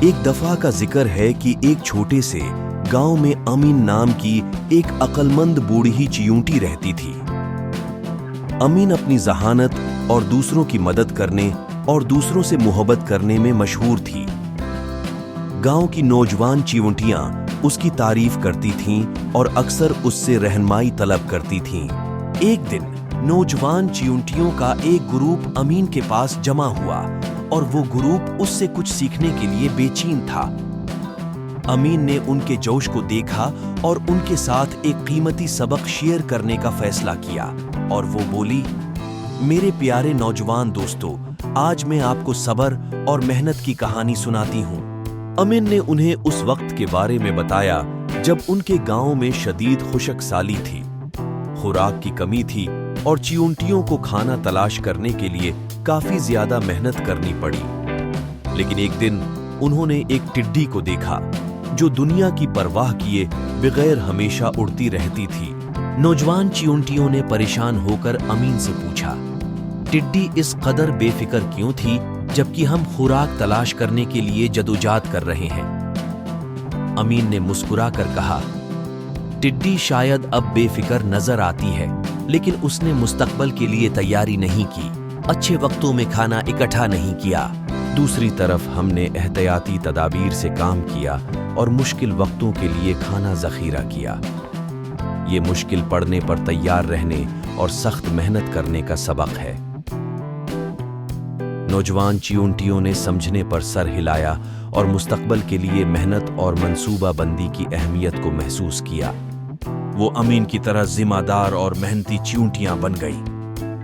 ایک دفعہ کا ذکر ہے کہ ایک چھوٹے سے گاؤں میں امین نام کی ایک عقلمند بوڑھی چیونٹی رہتی تھی۔ امین اپنی ذہانت اور دوسروں کی مدد کرنے اور دوسروں سے محبت کرنے میں مشہور تھی۔ گاؤں کی نوجوان چیونٹیاں اس کی تعریف کرتی تھیں اور اکثر اس سے رہنمائی طلب کرتی تھیں۔ ایک دن نوجوان چیونٹیوں کا ایک گروپ امین کے پاس جمع ہوا اور وہ گروپ اس سے کچھ سیکھنے کے لیے بے چین تھا۔ امین نے ان کے جوش کو دیکھا اور ان کے ساتھ ایک قیمتی سبق شیئر کرنے کا فیصلہ کیا، اور وہ بولی، میرے پیارے نوجوان دوستو، آج میں آپ کو صبر اور محنت کی کہانی سناتی ہوں۔ امین نے انہیں اس وقت کے بارے میں بتایا جب ان کے گاؤں میں شدید خشک سالی تھی، خوراک کی کمی تھی اور چیونٹیوں کو کھانا تلاش کرنے کے لیے کافی زیادہ محنت کرنی پڑی۔ لیکن ایک دن انہوں نے ایک ٹڈی کو دیکھا جو دنیا کی پرواہ کیے بغیر ہمیشہ اڑتی رہتی تھی۔ نوجوان چیونٹیوں نے پریشان ہو کر امین سے پوچھا، ٹڈی اس قدر بے فکر کیوں تھی جبکہ ہم خوراک تلاش کرنے کے لیے جدوجہد کر رہے ہیں؟ امین نے مسکرا کر کہا، ٹڈی شاید اب بے فکر نظر آتی ہے، لیکن اس نے مستقبل کے لیے تیاری نہیں کی، اچھے وقتوں میں کھانا اکٹھا نہیں کیا۔ دوسری طرف ہم نے احتیاطی تدابیر سے کام کیا اور مشکل وقتوں کے لیے کھانا ذخیرہ کیا۔ یہ مشکل پڑنے پر تیار رہنے اور سخت محنت کرنے کا سبق ہے۔ نوجوان چیونٹیوں نے سمجھنے پر سر ہلایا اور مستقبل کے لیے محنت اور منصوبہ بندی کی اہمیت کو محسوس کیا۔ وہ امین کی طرح ذمہ دار اور محنتی چیونٹیاں بن گئی۔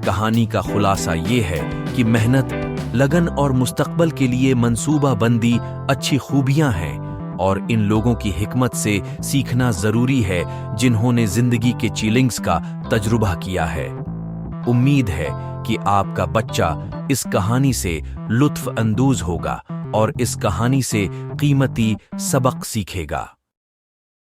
کہانی کا خلاصہ یہ ہے کہ محنت، لگن اور مستقبل کے لیے منصوبہ بندی اچھی خوبیاں ہیں، اور ان لوگوں کی حکمت سے سیکھنا ضروری ہے جنہوں نے زندگی کے چیلنجز کا تجربہ کیا ہے۔ امید ہے کہ آپ کا بچہ اس کہانی سے لطف اندوز ہوگا اور اس کہانی سے قیمتی سبق سیکھے گا۔